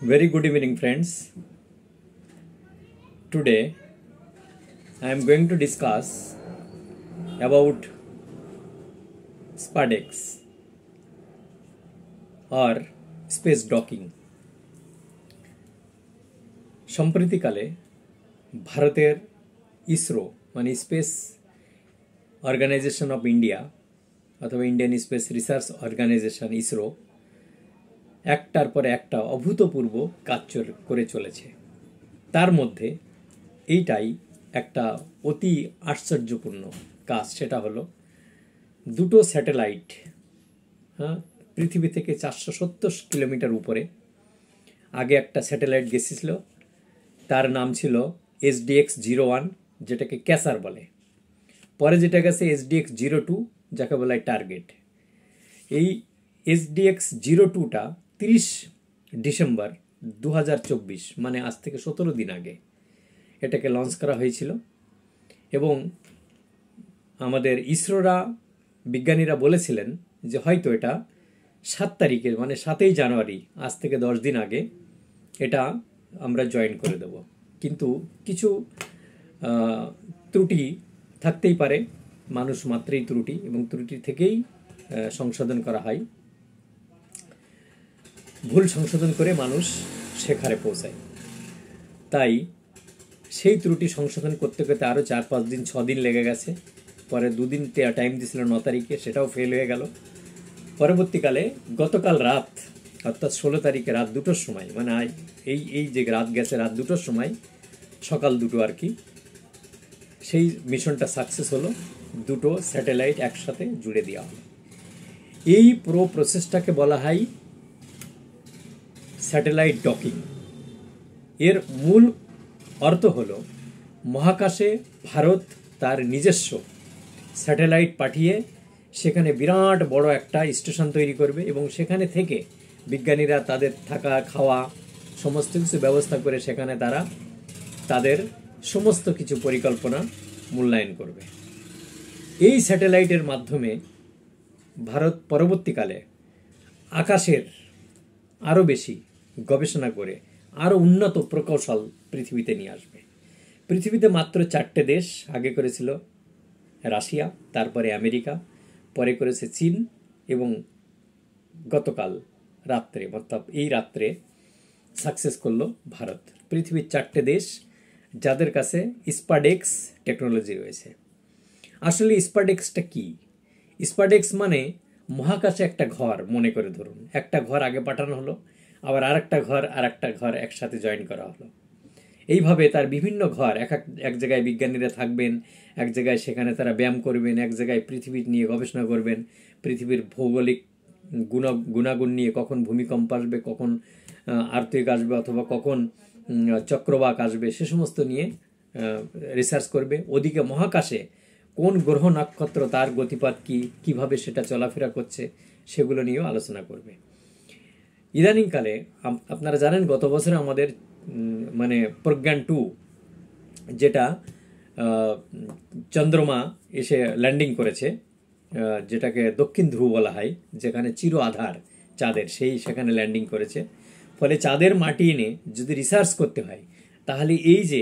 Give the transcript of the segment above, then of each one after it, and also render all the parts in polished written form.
Very good evening, friends. Today I am going to discuss about SpaceX or space docking. সম্প্রতিকালে ভারতের ইসরো মানে space organisation of India অথবা Indian space research organisation ISRO একটার পর একটা অভূতপূর্ব কাজ করে চলেছে। তার মধ্যে এইটাই একটা অতি আশ্চর্যপূর্ণ কাজ, সেটা হলো দুটো স্যাটেলাইট পৃথিবী থেকে 470 কিলোমিটার উপরে। আগে একটা স্যাটেলাইট গেছিল, তার নাম ছিল SDX-01, যেটাকে ক্যাসার বলে। পরে যেটা গেছে SDX-02, যাকে বলা হয় টার্গেট। এই SDX-02টা 30 ডিসেম্বর 2024 মানে আজ থেকে 17 দিন আগে এটাকে লঞ্চ করা হয়েছিল। এবং আমাদের ইসরোরা বিজ্ঞানীরা বলেছিলেন যে হয়তো এটা 7 তারিখে মানে 7ই জানুয়ারি, আজ থেকে 10 দিন আগে এটা আমরা জয়েন করে দেব। কিন্তু কিছু ত্রুটি থাকতেই পারে, মানুষ মাত্রই ত্রুটি, এবং ত্রুটি থেকেই সংশোধন করা হয়। ভুল সংশোধন করে মানুষ শেখারে পৌঁছায়। তাই সেই ত্রুটি সংশোধন করতে করতে আরও 4-5 দিন 6 দিন লেগে গেছে। পরে 2 দিন টাইম দিয়েছিল 9 তারিখে, সেটাও ফেল হয়ে গেল। পরবর্তীকালে গতকাল রাত অর্থাৎ 16 তারিখে রাত 2টোর সময়, মানে এই যে রাত গেছে রাত 2টোর সময়, সকাল 2টো আর কি, সেই মিশনটা সাকসেস হলো। দুটো স্যাটেলাইট একসাথে জুড়ে দেওয়া হলো। এই পুরো প্রসেসটাকে বলা হয় স্যাটেলাইট ডকিং। এর মূল অর্থ হলো মহাকাশে ভারত তার নিজস্ব স্যাটেলাইট পাঠিয়ে সেখানে বিরাট বড় একটা স্টেশন তৈরি করবে, এবং সেখানে থেকে বিজ্ঞানীরা তাদের থাকা খাওয়া সমস্ত কিছু ব্যবস্থা করে সেখানে তারা তাদের সমস্ত কিছু পরিকল্পনা মূল্যায়ন করবে। এই স্যাটেলাইটের মাধ্যমে ভারত পরবর্তীকালে আকাশের আরও বেশি গবেষণা করে আরও উন্নত প্রকৌশল পৃথিবীতে নিয়ে আসবে। পৃথিবীতে মাত্র 4টে দেশ আগে করেছিল, রাশিয়া, তারপরে আমেরিকা, পরে করেছে চীন, এবং গতকাল রাত্রে অর্থাৎ এই রাত্রে সাকসেস করলো ভারত। পৃথিবীর 4টে দেশ যাদের কাছে স্পাডেক্স টেকনোলজি রয়েছে। আসলে স্পাডেক্সটা কি? স্পাডেক্স মানে মহাকাশে একটা ঘর মনে করে ধরুন, একটা ঘর আগে পাঠানো হলো, আবার আরেকটা ঘর একসাথে জয়েন করা হলো। এইভাবে তার বিভিন্ন ঘর এক জায়গায় বিজ্ঞানীরা থাকবেন, এক জায়গায় সেখানে তারা ব্যায়াম করবেন, এক জায়গায় পৃথিবী নিয়ে গবেষণা করবেন, পৃথিবীর ভৌগোলিক গুণাগুণ নিয়ে, কখন ভূমিকম্প আসবে, কখন আর্থিক আসবে, অথবা কখন চক্রবাক আসবে, সে সমস্ত নিয়ে রিসার্চ করবে। ওদিকে মহাকাশে কোন গ্রহ নক্ষত্র, তার গতিপথ কি, কিভাবে সেটা চলাফেরা করছে, সেগুলো নিয়েও আলোচনা করবে। ইদানিংকালে আপনারা জানেন গত বছরে আমাদের মানে প্রজ্ঞান 2 যেটা চন্দ্রমা এসে ল্যান্ডিং করেছে, যেটাকে দক্ষিণ ধ্রুব বলা হয়, যেখানে চির আধার চাঁদের, সেখানে ল্যান্ডিং করেছে। ফলে চাঁদের মাটি এনে যদি রিসার্চ করতে হয়, তাহলে এই যে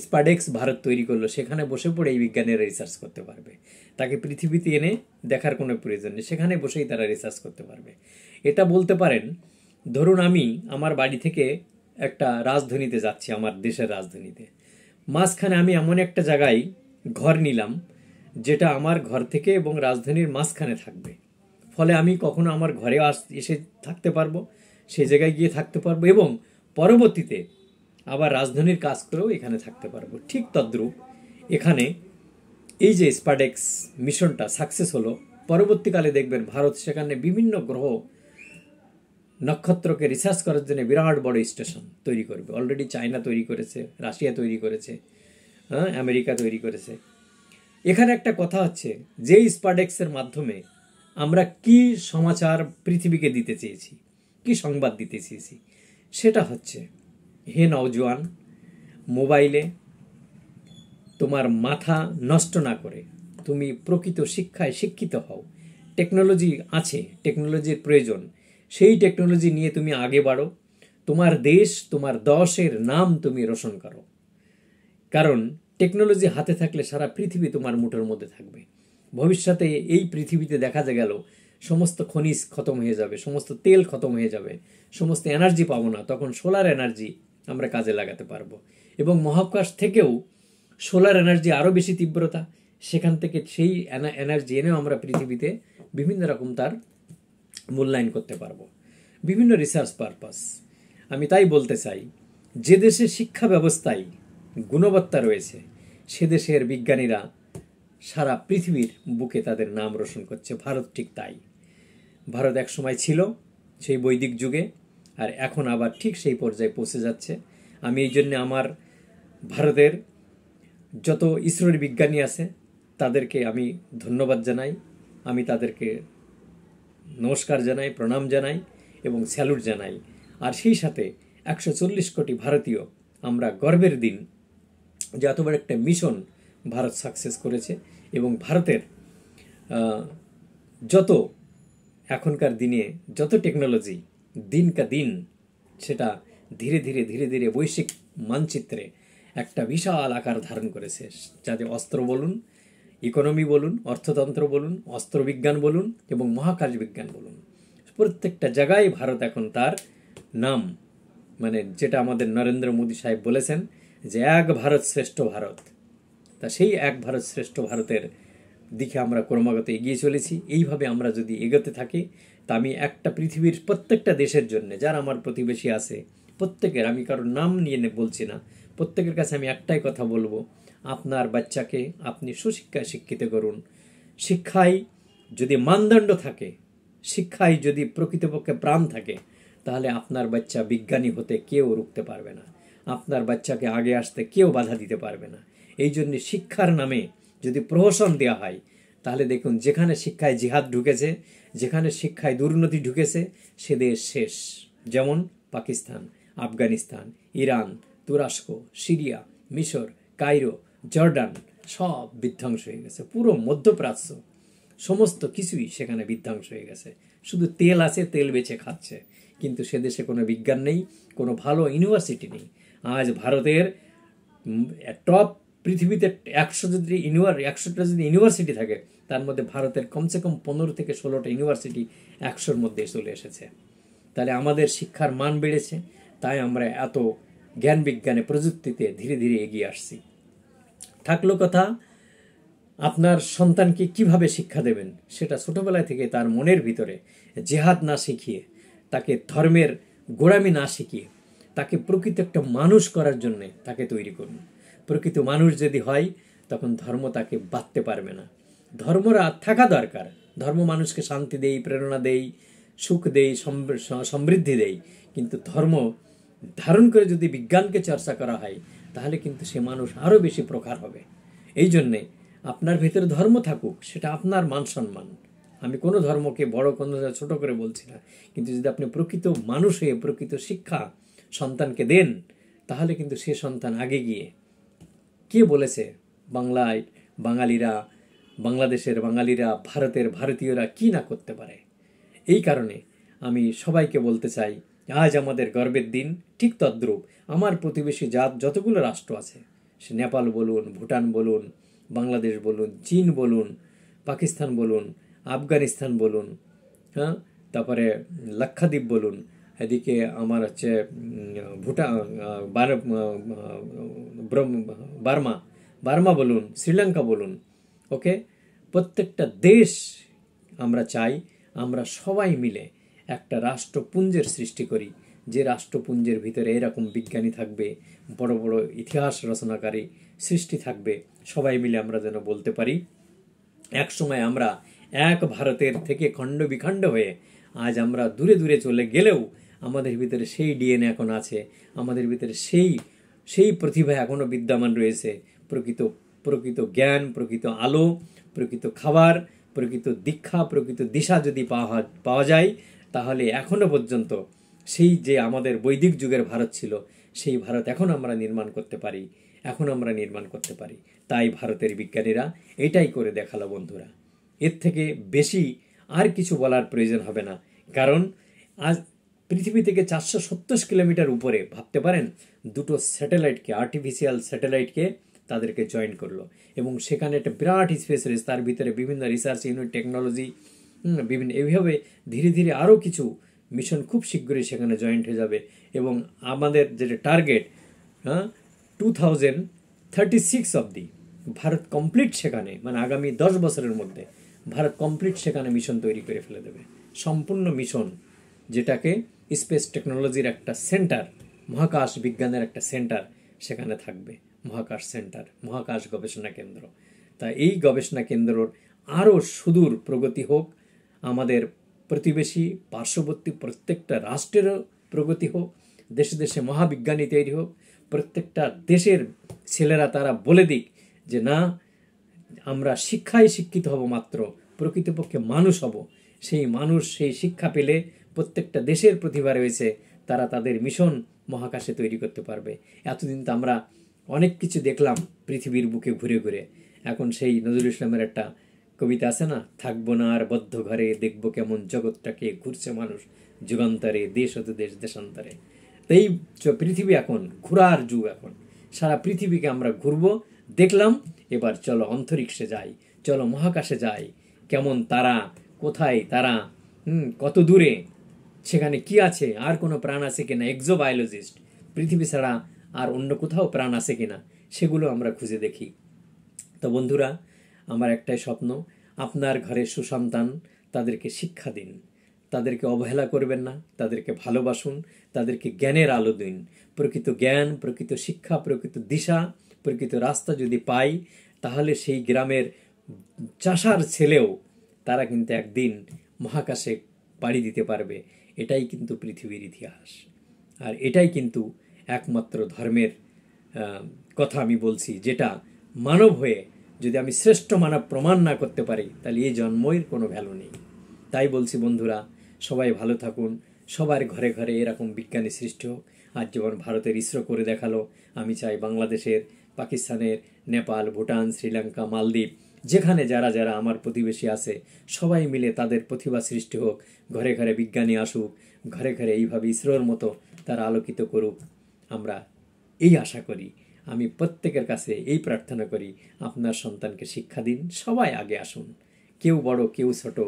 স্পাডেক্স ভারত তৈরি করলো, সেখানে বসে পড়ে এই বিজ্ঞানীরা রিসার্চ করতে পারবে। তাকে পৃথিবীতে এনে দেখার কোনো প্রয়োজন নেই, সেখানে বসেই তারা রিসার্চ করতে পারবে। এটা বলতে পারেন, ধরুন আমি আমার বাড়ি থেকে একটা রাজধানীতে যাচ্ছি, আমার দেশের রাজধানীতে, মাঝখানে আমি এমন একটা জায়গায় ঘর নিলাম যেটা আমার ঘর থেকে এবং রাজধানীর মাঝখানে থাকবে। ফলে আমি কখনো আমার ঘরে এসে থাকতে পারবো, সেই জায়গায় গিয়ে থাকতে পারবো, এবং পরবর্তীতে আবার রাজধানীর কাজ করেও এখানে থাকতে পারবো। ঠিক তদ্রূপ এখানে এই যে স্পাডেক্স মিশনটা সাকসেস হলো, পরবর্তীকালে দেখবেন ভারত সেখানে বিভিন্ন গ্রহ নক্ষত্রকে রিসার্চ করার জন্য বিরাট বড় স্টেশন তৈরি করবে। অলরেডি চায়না তৈরি করেছে, রাশিয়া তৈরি করেছে, আমেরিকা তৈরি করেছে। এখানে একটা কথা হচ্ছে, যে স্পাডেক্সের মাধ্যমে আমরা কি সমাচার পৃথিবীকে দিতে চেয়েছি, কি সংবাদ দিতে চেয়েছি, সেটা হচ্ছে, হে নওজোয়ান, মোবাইলে তোমার মাথা নষ্ট না করে তুমি প্রকৃত শিক্ষায় শিক্ষিত হও। টেকনোলজি আছে, টেকনোলজির প্রয়োজন, সেই টেকনোলজি নিয়ে তুমি আগে বাড়ো। তোমার দেশ, তোমার দশের নাম তুমি রোশন করো। কারণ টেকনোলজি হাতে থাকলে সারা পৃথিবী তোমার মুঠোর মধ্যে থাকবে। ভবিষ্যতে এই পৃথিবীতে দেখা গেল সমস্ত খনিজ খতম হয়ে যাবে, সমস্ত তেল খতম হয়ে যাবে, সমস্ত এনার্জি পাবো না, তখন সোলার এনার্জি আমরা কাজে লাগাতে পারবো। এবং মহাকাশ থেকেও সোলার এনার্জি আরও বেশি তীব্রতা, সেখান থেকে সেই এনার্জি এনেও আমরা পৃথিবীতে বিভিন্ন রকম তার মূল্যায়ন করতে পারবো, বিভিন্ন রিসার্চ পারপাস। আমি তাই বলতে চাই, যে দেশে শিক্ষা ব্যবস্থায় গুণবত্তা রয়েছে সে দেশের বিজ্ঞানীরা সারা পৃথিবীর বুকে তাদের নাম রোশন করছে। ভারত ঠিক তাই। ভারত এক সময় ছিল সেই বৈদিক যুগে, আর এখন আবার ঠিক সেই পর্যায়ে পৌঁছে যাচ্ছে। আমি এই জন্য আমার ভারতের যত ইসরোর বিজ্ঞানী আছে তাদেরকে আমি ধন্যবাদ জানাই, আমি তাদেরকে নমস্কার জানাই, প্রণাম জানাই এবং স্যালুট জানাই। আর সেই সাথে 140 কোটি ভারতীয় আমরা গর্বের দিন যে এত বড় একটা মিশন ভারত সাকসেস করেছে। এবং ভারতের যত এখনকার দিনে যত টেকনোলজি দিনকা দিন সেটা ধীরে ধীরে ধীরে ধীরে বৈশ্বিক মানচিত্রে একটা বিশাল আকার ধারণ করেছে। যাতে অস্ত্র বলুন, ইকোনমি বলুন, অর্থতন্ত্র বলুন, অস্ত্রবিজ্ঞান বলুন এবং মহাকাশ বিজ্ঞান বলুন, প্রত্যেকটা জায়গায় ভারত এখন তার নাম, মানে যেটা আমাদের নরেন্দ্র মোদী সাহেব বলেছেন যে এক ভারত শ্রেষ্ঠ ভারত, তা সেই এক ভারত শ্রেষ্ঠ ভারতের দিকে আমরা ক্রমাগত এগিয়ে চলেছি। এইভাবে আমরা যদি এগোতে থাকি তা আমি একটা পৃথিবীর প্রত্যেকটা দেশের জন্য যারা আমার প্রতিবেশী আছে প্রত্যেকের, আমি কারোর নাম নিয়ে বলছি না, প্রত্যেকের কাছে আমি একটাই কথা বলবো, আপনার বাচ্চাকে আপনি সুশিক্ষায় শিক্ষিত করুন। শিক্ষায় যদি মানদণ্ড থাকে, শিক্ষায় যদি প্রকৃতপক্ষে প্রাণ থাকে, তাহলে আপনার বাচ্চা বিজ্ঞানী হতে কেউ রুখতে পারবে না, আপনার বাচ্চাকে আগে আসতে কেউ বাধা দিতে পারবে না। এই জন্য শিক্ষার নামে যদি প্রহসন দেওয়া হয় তাহলে দেখুন যেখানে শিক্ষায় জিহাদ ঢুকেছে, যেখানে শিক্ষায় দুর্নীতি ঢুকেছে সে দেশ শেষ। যেমন পাকিস্তান, আফগানিস্তান, ইরান, তুরস্ক, সিরিয়া, মিশর, কায়রো, জর্ডান সব বিধ্বংস হয়ে গেছে। পুরো মধ্যপ্রাচ্য সমস্ত কিছুই সেখানে বিধ্বংস হয়ে গেছে। শুধু তেল আছে, তেল বেচে খাচ্ছে, কিন্তু সে দেশে কোনো বিজ্ঞান নেই, কোনো ভালো ইউনিভার্সিটি নেই। আজ ভারতের টপ পৃথিবীতে 100টা যদি ইউনিভার্সিটি থাকে তার মধ্যে ভারতের কমসে কম 15 থেকে 16টা ইউনিভার্সিটি 100-র মধ্যে চলে এসেছে। তাহলে আমাদের শিক্ষার মান বেড়েছে, তাই আমরা এত জ্ঞান বিজ্ঞানে প্রযুক্তিতে ধীরে ধীরে এগিয়ে আসছি। থাকলো কথা আপনার সন্তানকে কিভাবে শিক্ষা দেবেন, সেটা ছোটবেলা থেকে তার মনের ভিতরে জেহাদ না শিখিয়ে, তাকে ধর্মের গোড়ামি না শিখিয়ে, তাকে প্রকৃত একটা মানুষ করার জন্য তাকে তৈরি করুন। প্রকৃত মানুষ যদি হয় তখন ধর্ম তাকে বাঁধতে পারবে না। ধর্মরা থাকা দরকার, ধর্ম মানুষকে শান্তি দেই, প্রেরণা দেই, সুখ দেই, সমৃদ্ধি দেই, কিন্তু ধর্ম ধারণ করে যদি বিজ্ঞানকে চর্চা করা হয় তাহলে কিন্তু সে মানুষ আরও বেশি প্রখর হবে। এই জন্যে আপনার ভেতরে ধর্ম থাকুক, সেটা আপনার মান সম্মান। আমি কোনো ধর্মকে বড় কোনো ছোট করে বলছি না, কিন্তু যদি আপনি প্রকৃত মানুষ হয়ে প্রকৃত শিক্ষা সন্তানকে দেন তাহলে কিন্তু সে সন্তান আগে গিয়ে, কে বলেছে বাংলায় বাঙালিরা, বাংলাদেশের বাঙালিরা, ভারতের ভারতীয়রা কি না করতে পারে। এই কারণে আমি সবাইকে বলতে চাই আজ আমাদের গর্বের দিন। ঠিক তদ্রূপ আমার প্রতিবেশী যতগুলো রাষ্ট্র আছে, সে নেপাল বলুন, ভুটান বলুন, বাংলাদেশ বলুন, চীন বলুন, পাকিস্তান বলুন, আফগানিস্তান বলুন, হ্যাঁ, তারপরে লাক্ষাদ্বীপ বলুন, এদিকে আমার হচ্ছে ভুটান, বার্মা বলুন, শ্রীলঙ্কা বলুন, ওকে, প্রত্যেকটা দেশ আমরা চাই আমরা সবাই মিলে একটা রাষ্ট্রপুঞ্জের সৃষ্টি করি, যে রাষ্ট্রপুঞ্জের ভিতরে এরকম বিজ্ঞানী থাকবে, বড় বড় ইতিহাস রচনাকারী সৃষ্টি থাকবে। সবাই মিলে আমরা যেন বলতে পারি এক সময় আমরা এক ভারতের থেকে খণ্ড বিখণ্ড হয়ে আজ আমরা দূরে দূরে চলে গেলেও আমাদের ভিতরে সেই ডিএনএ এখন আছে, আমাদের ভিতরে সেই প্রতিভা এখনো বিদ্যমান রয়েছে। প্রকৃত জ্ঞান, প্রকৃত আলো, প্রকৃত খাবার, প্রকৃত দীক্ষা, প্রকৃত দিশা যদি পাওয়া যায় তাহলে এখনো পর্যন্ত সেই যে আমাদের বৈদিক যুগের ভারত ছিল সেই ভারত এখন আমরা নির্মাণ করতে পারি। তাই ভারতের বিজ্ঞানীরা এটাই করে দেখালো বন্ধুরা। এর থেকে বেশি আর কিছু বলার প্রয়োজন হবে না, কারণ আজ পৃথিবী থেকে 470 কিলোমিটার উপরে, ভাবতে পারেন, দুটো স্যাটেলাইটকে, আর্টিফিশিয়াল স্যাটেলাইটকে তাদেরকে জয়েন করলো, এবং সেখানে একটা বিরাট স্পেস রেস, তার ভিতরে বিভিন্ন রিসার্চ ইউনিট, টেকনোলজি, বিভিন্ন, এইভাবে ধীরে ধীরে আরও কিছু মিশন খুব শীঘ্রই সেখানে জয়েন্ট হয়ে যাবে। এবং আমাদের যেটা টার্গেট, 2036 অবধি ভারত কমপ্লিট সেখানে, মানে আগামী 10 বছরের মধ্যে ভারত কমপ্লিট সেখানে মিশন তৈরি করে ফেলে দেবে, সম্পূর্ণ মিশন, যেটাকে স্পেস টেকনোলজির একটা সেন্টার, মহাকাশ বিজ্ঞানের একটা সেন্টার সেখানে থাকবে, মহাকাশ সেন্টার, মহাকাশ গবেষণা কেন্দ্র। তা এই গবেষণা কেন্দ্রর আরও সুদূর প্রগতি হোক, আমাদের প্রতিবেশী পার্শ্ববর্তী প্রত্যেকটা রাষ্ট্রেরও প্রগতি হোক, দেশে দেশে মহাবিজ্ঞানী তৈরি হোক, প্রত্যেকটা দেশের ছেলেরা তারা বলে দিক যে না, আমরা শিক্ষায় শিক্ষিত হব, মাত্র প্রকৃতপক্ষে মানুষ হব। সেই মানুষ, সেই শিক্ষা পেলে প্রত্যেকটা দেশের প্রতিভা রয়েছে, তারা তাদের মিশন মহাকাশে তৈরি করতে পারবে। এতদিন তো আমরা অনেক কিছু দেখলাম পৃথিবীর বুকে ঘুরে ঘুরে, এখন সেই নজরুল ইসলামের একটা কবিতা আছে না, থাকবো না আর বদ্ধ ঘরে, দেখবো কেমন জগৎটাকে ঘুরছে মানুষ যুগান্তরে, দেশ হতে দেশ দেশান্তরে। তাই পৃথিবী এখন ঘোরার যুগ, এখন সারা পৃথিবীকে আমরা ঘুরবো, দেখলাম, এবার চলো অন্তরিক্ষে যাই, চলো মহাকাশে যাই, কেমন তারা, কোথায় তারা, কত দূরে, সেখানে কি আছে, আর কোনো প্রাণ আছে কিনা, এক্সোবায়োলজিস্ট, পৃথিবী ছাড়া আর অন্য কোথাও প্রাণ আছে কিনা, সেগুলো আমরা খুঁজে দেখি। তো বন্ধুরা, আমার একটাই স্বপ্ন, আপনার ঘরে সুসন্তান, তাদেরকে শিক্ষা দিন, তাদেরকে অবহেলা করবেন না, তাদেরকে ভালোবাসুন, তাদেরকে জ্ঞানের আলো দিন। প্রকৃত জ্ঞান, প্রকৃত শিক্ষা, প্রকৃত দিশা, প্রকৃত রাস্তা যদি পাই, তাহলে সেই গ্রামের চাষার ছেলেও তারা কিন্তু একদিন মহাকাশে পাড়ি দিতে পারবে। এটাই কিন্তু পৃথিবীর ইতিহাস, আর এটাই কিন্তু একমাত্র ধর্মের কথা আমি বলছি, যেটা মানব হয়ে যদি আমি শ্রেষ্ঠ মানব প্রমাণ না করতে পারি, তাহলে এই জন্মের কোনো ভ্যালু নেই। তাই বলছি বন্ধুরা, সবাই ভালো থাকুন, সবার ঘরে ঘরে এরকম বিজ্ঞানী সৃষ্টি হোক। আজ যেমন ভারতের ইসরো করে দেখালো, আমি চাই বাংলাদেশের, পাকিস্তানের, নেপাল, ভুটান, শ্রীলঙ্কা, মালদ্বীপ, যেখানে যারা যারা আমার প্রতিবেশী আছে, সবাই মিলে তাদের প্রতিভা সৃষ্টি হোক, ঘরে ঘরে বিজ্ঞানী আসুক, ঘরে ঘরে এইভাবে ইসরোর মতো তারা আলোকিত করুক। আমরা এই আশা করি, আমি প্রত্যেকের কাছে এই প্রার্থনা করি, আপনার সন্তানকে শিক্ষা দিন, সবাই আগে আসুন, কেউ বড় কেউ ছোট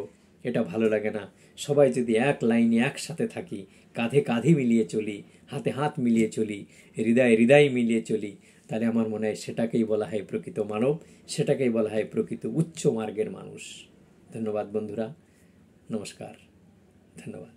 এটা ভালো লাগে না, সবাই যদি এক লাইনে একসাথে থাকি, কাঁধে কাঁধে মিলিয়ে চলি, হাতে হাত মিলিয়ে চলি, হৃদয়ে হৃদয় মিলিয়ে চলি, তাহলে আমার মনে হয় সেটাকেই বলা হয় প্রকৃত মানব, সেটাকেই বলা হয় প্রকৃত উচ্চ মার্গের মানুষ। ধন্যবাদ বন্ধুরা, নমস্কার, ধন্যবাদ।